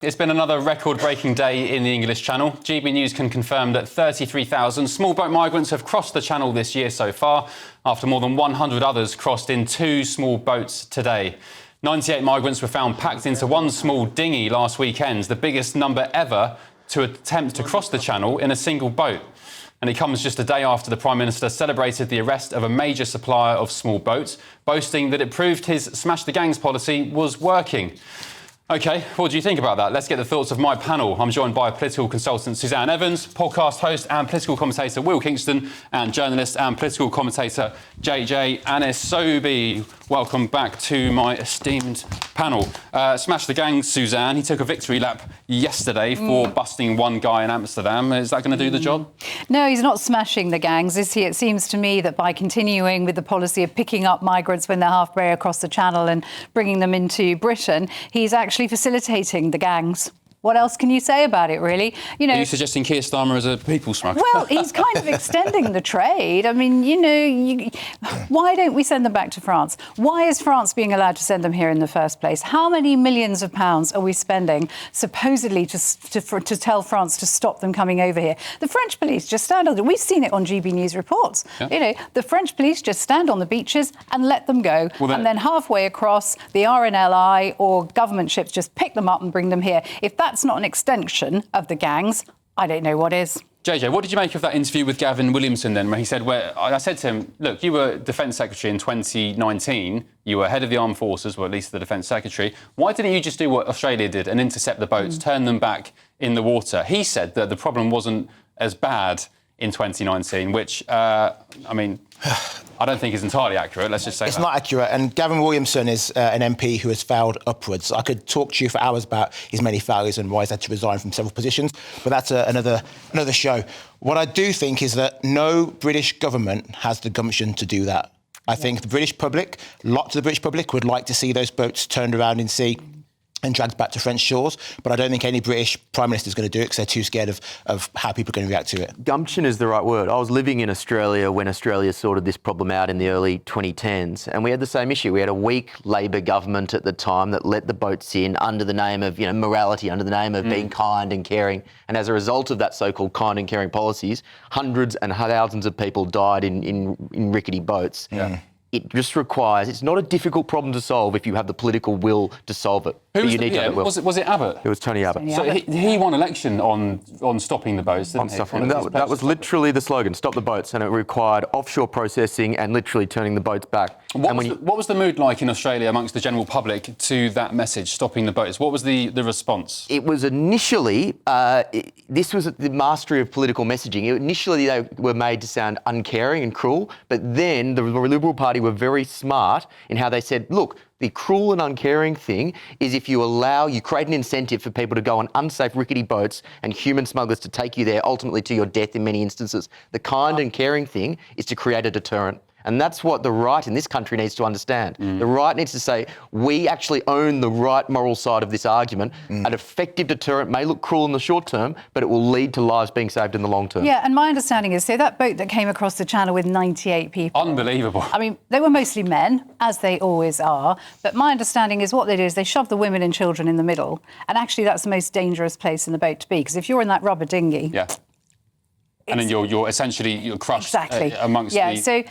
It's been another record-breaking day in the English Channel. GBNews can confirm that 33,000 small boat migrants have crossed the Channel this year so far, after more than 100 others crossed in 2 small boats today. 98 migrants were found packed into one small dinghy last weekend, the biggest number ever to attempt to cross the Channel in a single boat. And it comes just a day after the Prime Minister celebrated the arrest of a major supplier of small boats, boasting that it proved his smash the gangs policy was working. OK, what do you think about that? Let's get the thoughts of my panel. I'm joined by political consultant Suzanne Evans, podcast host and political commentator Will Kingston, and journalist and political commentator JJ Anisobi. Welcome back to my esteemed panel. Smash the gangs, Suzanne. He took a victory lap yesterday for busting one guy in Amsterdam. Is that going to do the job? No, he's not smashing the gangs, is he? It seems to me that by continuing with the policy of picking up migrants when they're halfway across the Channel and bringing them into Britain, he's actually facilitating the gangs. What else can you say about it, really? You know, are you suggesting Keir Starmer as a people smuggler? Well, he's kind of extending the trade. I mean, you know, why don't we send them back to France? Why is France being allowed to send them here in the first place? How many millions of pounds are we spending supposedly to tell France to stop them coming over here? The French police just stand on it. We've seen it on GB News reports. Yeah. You know, the French police just stand on the beaches and let them go. Well, and then halfway across, the RNLI or government ships just pick them up and bring them here. If that's not an extension of the gangs, I don't know what is. JJ, what did you make of that interview with Gavin Williamson then, where he said, I said to him, look, you were Defence Secretary in 2019, you were head of the Armed Forces, or at least the Defence Secretary. Why didn't you just do what Australia did and intercept the boats, turn them back in the water? He said that the problem wasn't as bad in 2019, which, I mean, I don't think is entirely accurate, let's just say it's not accurate, and Gavin Williamson is an MP who has failed upwards. I could talk to you for hours about his many failures and why he's had to resign from several positions, but that's another show. What I do think is that no British government has the gumption to do that. I think the British public, lots of the British public would like to see those boats turned around in sea and dragged back to French shores, but I don't think any British Prime Minister is going to do it because they're too scared of how people are going to react to it. Gumption is the right word. I was living in Australia when Australia sorted this problem out in the early 2010s, and we had the same issue. We had a weak Labor government at the time that let the boats in under the name of, morality, under the name of being kind and caring, and as a result of that so-called kind and caring policies, hundreds and thousands of people died in rickety boats. Yeah. It just requires, it's not a difficult problem to solve if you have the political will to solve it. Was it Abbott? It was Tony Abbott. So he won election on stopping the boats, didn't he? That was literally the slogan, stop the boats, and it required offshore processing and literally turning the boats back. What was the mood like in Australia amongst the general public to that message, stopping the boats? What was the response? It was initially, this was the mastery of political messaging. Initially, they were made to sound uncaring and cruel, but then the Liberal Party were very smart in how they said, look, the cruel and uncaring thing is if you create an incentive for people to go on unsafe rickety boats and human smugglers to take you there, ultimately to your death in many instances. The kind and caring thing is to create a deterrent. And that's what the right in this country needs to understand. The right needs to say, we actually own the right moral side of this argument. An effective deterrent may look cruel in the short term, but it will lead to lives being saved in the long term. Yeah, and my understanding is, so that boat that came across the Channel with 98 people... Unbelievable. I mean, they were mostly men, as they always are, but my understanding is what they do is they shove the women and children in the middle, and actually that's the most dangerous place in the boat to be, because if you're in that rubber dinghy... Yeah. And then you're essentially crushed exactly. Amongst the... So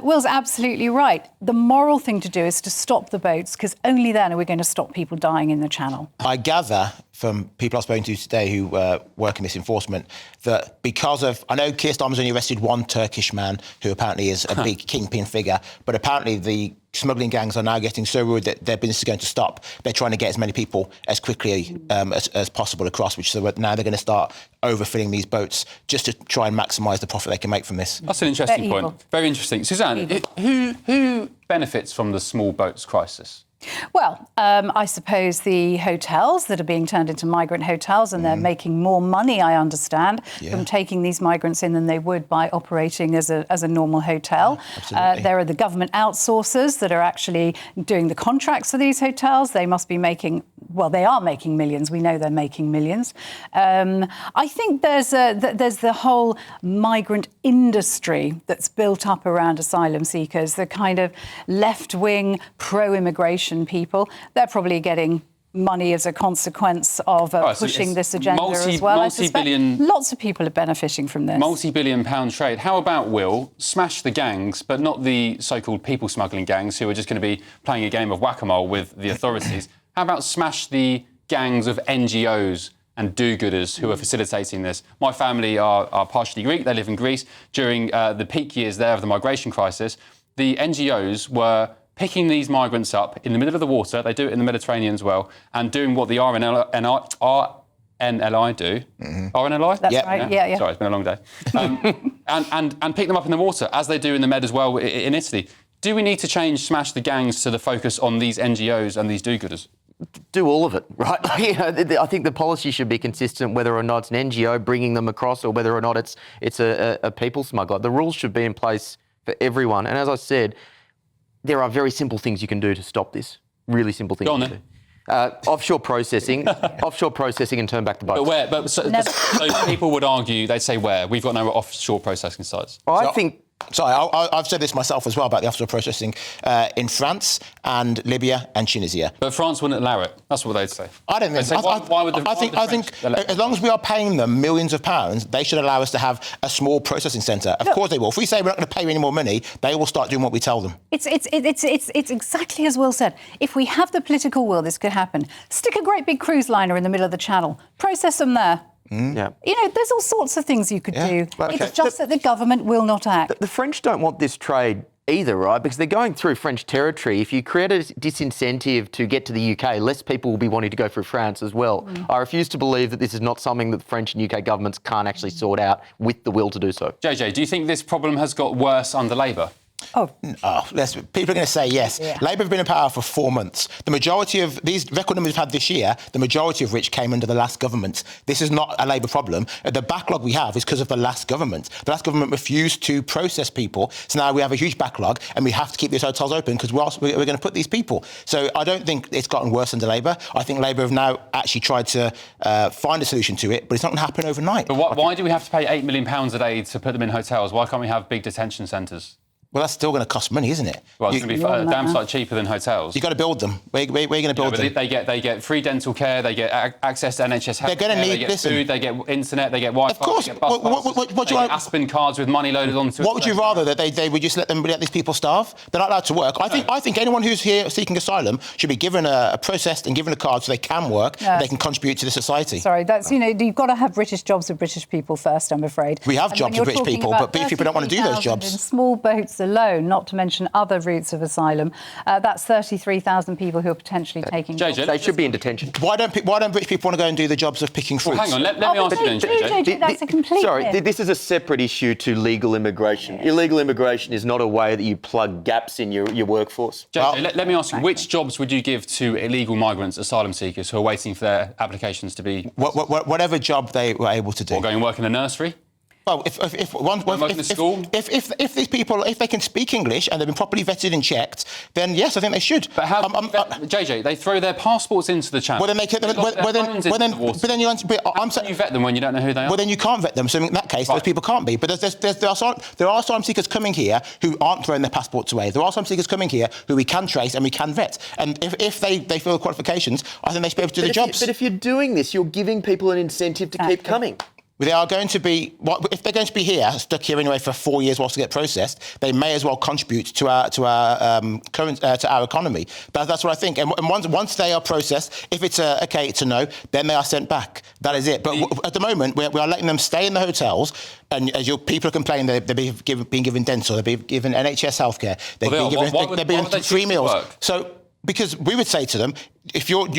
Will's absolutely right. The moral thing to do is to stop the boats, because only then are we going to stop people dying in the Channel. I gather from people I've spoken to today who work in this enforcement that because of... I know Keir Starmer's only arrested one Turkish man who apparently is a big kingpin figure, but apparently the smuggling gangs are now getting so rude that their business is going to stop. They're trying to get as many people as quickly as possible across, so now they're going to start overfilling these boats just to try and maximise the profit they can make from this. That's an interesting point. Very interesting. Suzanne, who benefits from the small boats crisis? Well, I suppose the hotels that are being turned into migrant hotels, and they're making more money, I understand, from taking these migrants in than they would by operating as a normal hotel. There are the government outsourcers that are actually doing the contracts for these hotels. They must be making, well, they are making millions. We know they're making millions. I think there's the whole migrant industry that's built up around asylum seekers, the kind of left-wing, pro-immigration people. They're probably getting money as a consequence of so pushing it's this agenda as well. I suspect multi-billion- lots of people are benefiting from this. Multi-billion-pound trade. How about, Will, smash the gangs, but not the so-called people-smuggling gangs who are just going to be playing a game of whack-a-mole with the authorities? How about smash the gangs of NGOs and do-gooders who are facilitating this? My family are partially Greek. They live in Greece. During the peak years there of the migration crisis, the NGOs were picking these migrants up in the middle of the water. They do it in the Mediterranean as well, and doing what the RNLI do. RNLI? That's right, yeah. Sorry, it's been a long day. And pick them up in the water, as they do in the Med as well in Italy. Do we need to smash the gangs to the focus on these NGOs and these do-gooders? Do all of it, right? I think the policy should be consistent, whether or not it's an NGO bringing them across or whether or not it's a people smuggler. The rules should be in place for everyone. And as I said, there are very simple things you can do to stop this. Really simple things. Go on you then. can do. Offshore processing and turn back the boats. But where? So people would argue, they'd say where? We've got no offshore processing sites. I think... Sorry, I've said this myself as well about the offshore processing in France and Libya and Tunisia. But France wouldn't allow it. That's what they'd say. I don't think so. I think as long as we are paying them millions of pounds, they should allow us to have a small processing centre. Of course they will. If we say we're not going to pay you any more money, they will start doing what we tell them. It's exactly as Will said. If we have the political will, this could happen. Stick a great big cruise liner in the middle of the channel. Process them there. Yeah. You know, there's all sorts of things you could do. Well, okay. It's just that the government will not act. The French don't want this trade either, right? Because they're going through French territory. If you create a disincentive to get to the UK, less people will be wanting to go through France as well. I refuse to believe that this is not something that the French and UK governments can't actually sort out with the will to do so. JJ, do you think this problem has got worse under Labour? Oh, people are going to say yes. Yeah. Labour have been in power for 4 months. The majority of these record numbers we've had this year, the majority of which came under the last government. This is not a Labour problem. The backlog we have is because of the last government. The last government refused to process people, so now we have a huge backlog and we have to keep these hotels open because we're going to put these people. So I don't think it's gotten worse under Labour. I think Labour have now actually tried to find a solution to it, but it's not going to happen overnight. But why do we have to pay £8 million a day to put them in hotels? Why can't we have big detention centres? Well, that's still going to cost money, isn't it? Well, it's going to be damn sight cheaper than hotels. You've got to build them. Where are you going to build them? They get free dental care, they get access to NHS health. They're going to need they get food, they get internet, they get Wi-Fi. Of course. They get bus passes, What do you want? Aspen cards with money loaded onto it. What would you rather, that they would just let these people starve? They're not allowed to work. I think anyone who's here seeking asylum should be given a processed and given a card so they can work, and they can contribute to the society. sorry, that's, you know, you've got to have British jobs for British people first, I'm afraid. We have And jobs when for you're British talking people, about but British people don't want to do those 30,000 jobs. in small boats alone, not to mention other routes of asylum, that's 33,000 people who are potentially taking JJ, jobs. They should be in detention. Why don't British people want to go and do the jobs of picking fruits? Well, hang on, let me ask you then, JJ. That's a complete Sorry, myth. this is a separate issue to legal immigration. Illegal immigration is not a way that you plug gaps in your workforce. JJ, let me ask you, which jobs would you give to illegal migrants, asylum seekers who are waiting for their applications to be... Whatever job they were able to do. Or going and work in a nursery? Well, if these people, if they can speak English and they've been properly vetted and checked, then yes, I think they should. But how, JJ, they throw their passports into the channel. Well, then they can. I'm saying you vet them when you don't know who they are. Well, then you can't vet them. So in that case, those people can't be. But there are asylum seekers coming here who aren't throwing their passports away. There are asylum seekers coming here who we can trace and we can vet. And if they fill the qualifications, I think they should be able to do the jobs. But if you're doing this, you're giving people an incentive to keep coming. They are going to be, if they're going to be here, stuck here anyway for 4 years whilst they get processed, they may as well contribute to our economy. That's what I think. And once they are processed, if it's it's a no, then they are sent back. That is it. But at the moment, we are letting them stay in the hotels. And as people are complaining, they're being given dental, they're being given NHS healthcir, they're being given free meals. So. Because we would say to them,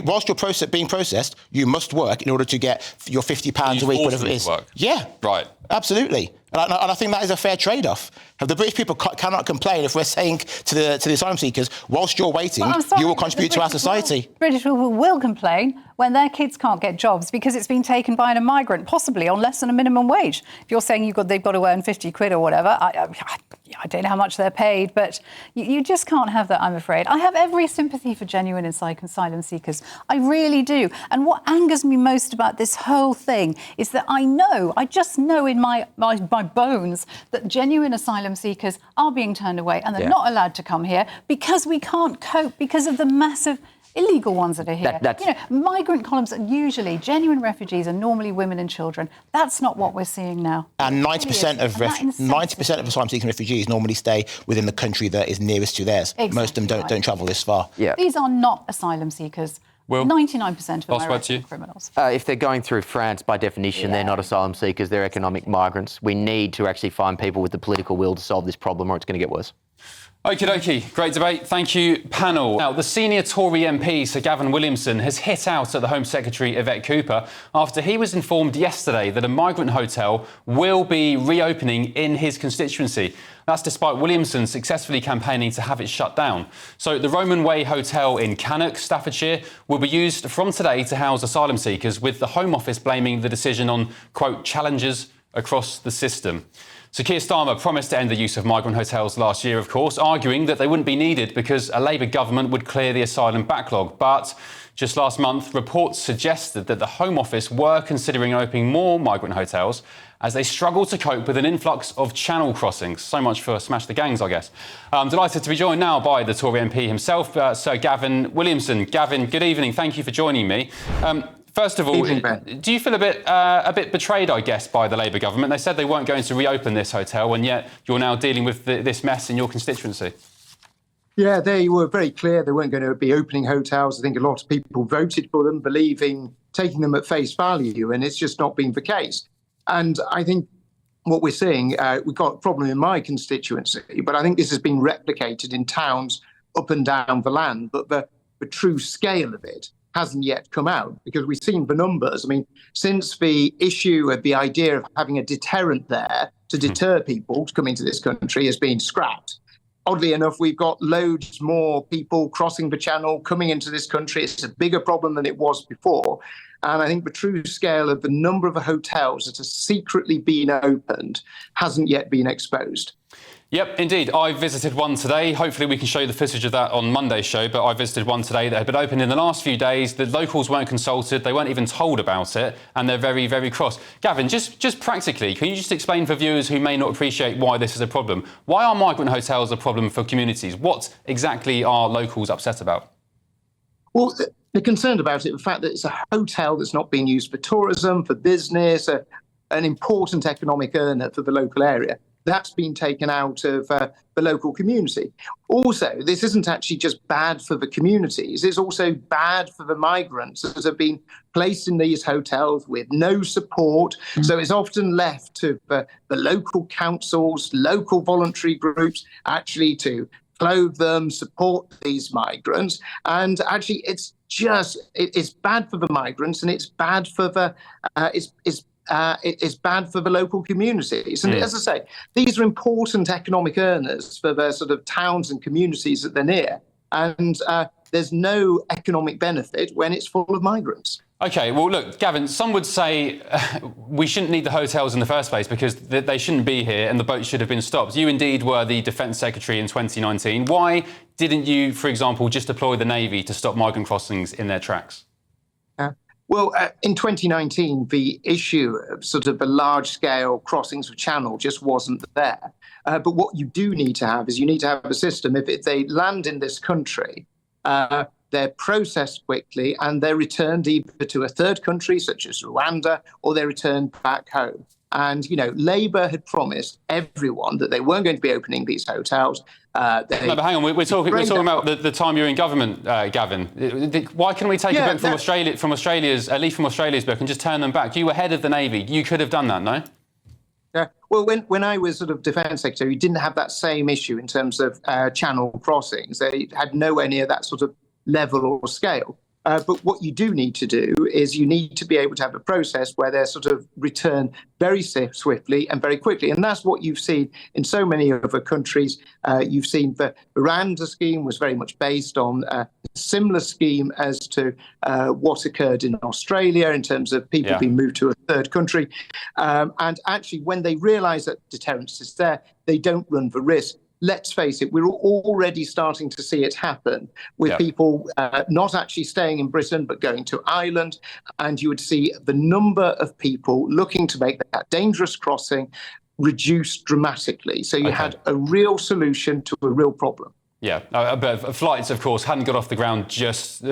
whilst you're being processed, you must work in order to get your £50 a week, whatever it is. Work. Yeah, right, absolutely, and I think that is a fair trade-off. The British people cannot complain if we're saying to the asylum seekers, whilst you're waiting, you will contribute to our society. British people will complain when their kids can't get jobs because it's been taken by a migrant, possibly on less than a minimum wage. If you're saying they've got to earn 50 quid or whatever, I don't know how much they're paid, but you just can't have that, I'm afraid. I have every sympathy for genuine asylum seekers. I really do. And what angers me most about this whole thing is that I just know in my bones that genuine asylum seekers are being turned away and they're not allowed to come here because we can't cope because of the massive illegal ones that are here. That's- You know, migrant columns are usually genuine refugees are normally women and children. That's not what we're seeing now. And 90% of And that incentive- 90% of asylum-seeking refugees normally stay within the country that is nearest to theirs. Most of them Exactly don't travel this far. Yeah. These are not asylum seekers. Will, 99% of them last are word to you. arrested criminals. If they're going through France, by definition, they're not asylum seekers, they're economic migrants. We need to actually find people with the political will to solve this problem or it's going to get worse. Okie dokie, great debate. Thank you, panel. Now, the senior Tory MP, Sir Gavin Williamson, has hit out at the Home Secretary, Yvette Cooper, after he was informed yesterday that a migrant hotel will be reopening in his constituency. That's despite Williamson successfully campaigning to have it shut down. So the Roman Way Hotel in Cannock, Staffordshire, will be used from today to house asylum seekers, with the Home Office blaming the decision on, quote, challenges across the system. So Keir Starmer promised to end the use of migrant hotels last year, of course, arguing that they wouldn't be needed because a Labour government would clear the asylum backlog. But just last month, reports suggested that the Home Office were considering opening more migrant hotels as they struggle to cope with an influx of channel crossings. So much for Smash the Gangs, I guess. I'm delighted to be joined now by the Tory MP himself, Sir Gavin Williamson. Gavin, good evening. Thank you for joining me. First of all, do you feel a bit betrayed, I guess, by the Labour government? They said they weren't going to reopen this hotel, and yet you're now dealing with this mess in your constituency. Yeah, they were very clear they weren't going to be opening hotels. I think a lot of people voted for them, taking them at face value, and it's just not been the case. And I think what we're seeing, we've got a problem in my constituency, but I think this has been replicated in towns up and down the land. But the true scale of it hasn't yet come out, because we've seen the numbers. I mean, since the issue of the idea of having a deterrent there to deter people to come into this country has been scrapped, oddly enough, we've got loads more people crossing the channel, coming into this country. It's a bigger problem than it was before. And I think the true scale of the number of hotels that have secretly been opened hasn't yet been exposed. Yep, indeed. I visited one today. Hopefully we can show you the footage of that on Monday's show, but I visited one today that had been opened in the last few days. The locals weren't consulted, they weren't even told about it, and they're very, very cross. Gavin, just practically, can you just explain for viewers who may not appreciate why this is a problem? Why are migrant hotels a problem for communities? What exactly are locals upset about? Well, they're concerned about it, the fact that it's a hotel that's not being used for tourism, for business, an important economic earner for the local area. That's been taken out of the local community. Also, this isn't actually just bad for the communities, it's also bad for the migrants that have been placed in these hotels with no support. So it's often left to the local councils, local voluntary groups, actually to clothe them, support these migrants. And actually, it's bad for the migrants, and it's bad for the it's bad for the local communities. And as I say, these are important economic earners for the sort of towns and communities that they're near. And there's no economic benefit when it's full of migrants. OK, well, look, Gavin, some would say we shouldn't need the hotels in the first place because they shouldn't be here and the boats should have been stopped. You indeed were the Defence Secretary in 2019. Why didn't you, for example, just deploy the Navy to stop migrant crossings in their tracks? Well, in 2019, the issue of sort of the large-scale crossings of channel just wasn't there. But what you do need to have is you need to have a system. If they land in this country, they're processed quickly and they're returned either to a third country, such as Rwanda, or they're returned back home. And, you know, Labour had promised everyone that they weren't going to be opening these hotels. No, but hang on, we're talking about the time you're in government, Gavin. Why can we take a book from Australia's book and just turn them back? You were head of the Navy. You could have done that, no? Well, when I was sort of Defence Secretary, we didn't have that same issue in terms of channel crossings. They had nowhere near that sort of level or scale. But what you do need to do is you need to be able to have a process where they're sort of returned very swiftly and very quickly. And that's what you've seen in so many other countries. You've seen the Rwanda scheme was very much based on a similar scheme as to what occurred in Australia in terms of people being moved to a third country. And actually, when they realise that deterrence is there, they don't run the risk. Let's face it, we're already starting to see it happen with people not actually staying in Britain, but going to Ireland. And you would see the number of people looking to make that dangerous crossing reduced dramatically. So you had a real solution to a real problem. Yeah, but flights, of course, hadn't got off the ground just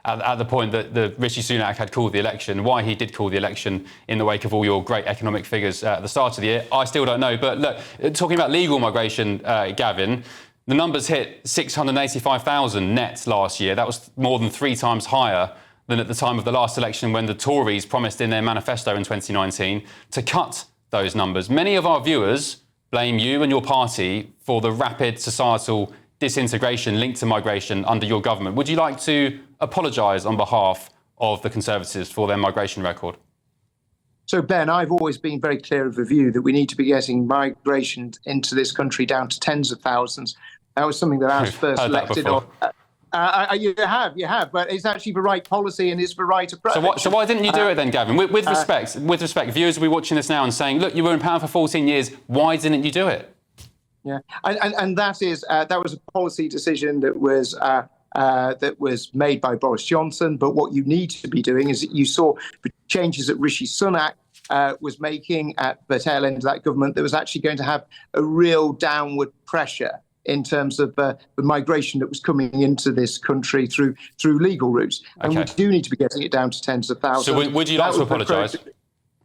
at the point that the Rishi Sunak had called the election. Why he did call the election in the wake of all your great economic figures at the start of the year, I still don't know. But look, talking about legal migration, Gavin, the numbers hit 685,000 net last year. That was more than 3 times higher than at the time of the last election, when the Tories promised in their manifesto in 2019 to cut those numbers. Many of our viewers blame you and your party for the rapid societal disintegration linked to migration under your government. Would you like to apologise on behalf of the Conservatives for their migration record? So, Ben, I've always been very clear of the view that we need to be getting migration into this country down to tens of thousands. That was something that I was first elected on. You have, but it's actually the right policy and it's the right approach. So why didn't you do it then, Gavin? With respect, viewers will be watching this now and saying, look, you were in power for 14 years. Why didn't you do it? Yeah, and that was a policy decision that was made by Boris Johnson. But what you need to be doing is that you saw the changes that Rishi Sunak was making at the tail end of that government that was actually going to have a real downward pressure in terms of the migration that was coming into this country through legal routes. And we do need to be getting it down to tens of thousands. So would you like to apologise?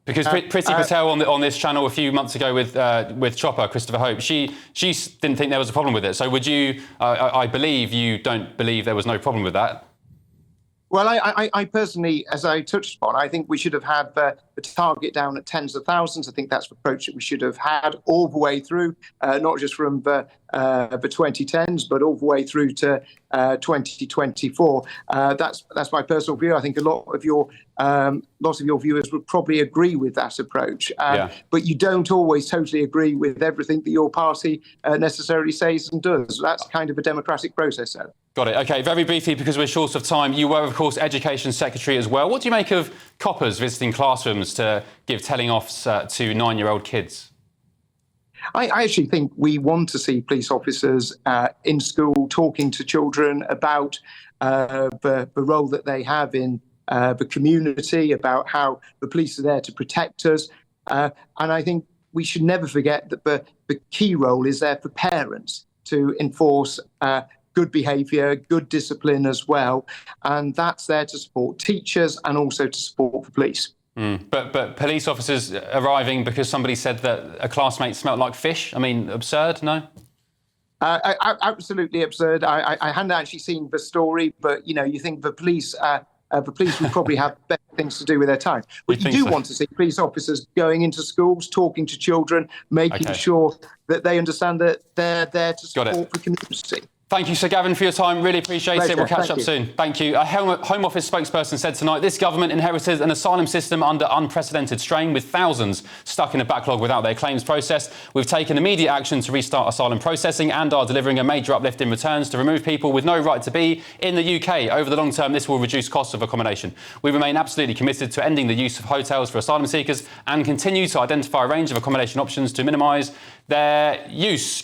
Because Priti Patel on this channel a few months ago with Chopper, Christopher Hope, she didn't think there was a problem with it. So would you? I believe you don't believe there was no problem with that. Well, I personally, as I touched upon, I think we should have had the target down at tens of thousands. I think that's the approach that we should have had all the way through, not just from the 2010s, but all the way through to 2024. That's my personal view. I think a lot of your viewers would probably agree with that approach. But you don't always totally agree with everything that your party necessarily says and does. That's kind of a democratic process, though. Got it. OK, very briefly, because we're short of time, you were, of course, Education Secretary as well. What do you make of coppers visiting classrooms to give telling offs to 9-year-old kids? I actually think we want to see police officers in school talking to children about the role that they have in the community, about how the police are there to protect us. And I think we should never forget that the key role is there for parents to enforce good behaviour, good discipline as well. And that's there to support teachers and also to support the police. But police officers arriving because somebody said that a classmate smelt like fish? I mean, absurd, no? Absolutely absurd. I hadn't actually seen the story, but, you think the police would probably have better things to do with their time. But you do want to see police officers going into schools, talking to children, making sure that they understand that they're there to support the community. Thank you, Sir Gavin, for your time. Really appreciate it. We'll catch up soon. Thank you. A Home Office spokesperson said tonight this government inherited an asylum system under unprecedented strain, with thousands stuck in a backlog without their claims processed. We've taken immediate action to restart asylum processing and are delivering a major uplift in returns to remove people with no right to be in the UK. Over the long term, this will reduce costs of accommodation. We remain absolutely committed to ending the use of hotels for asylum seekers and continue to identify a range of accommodation options to minimise their use.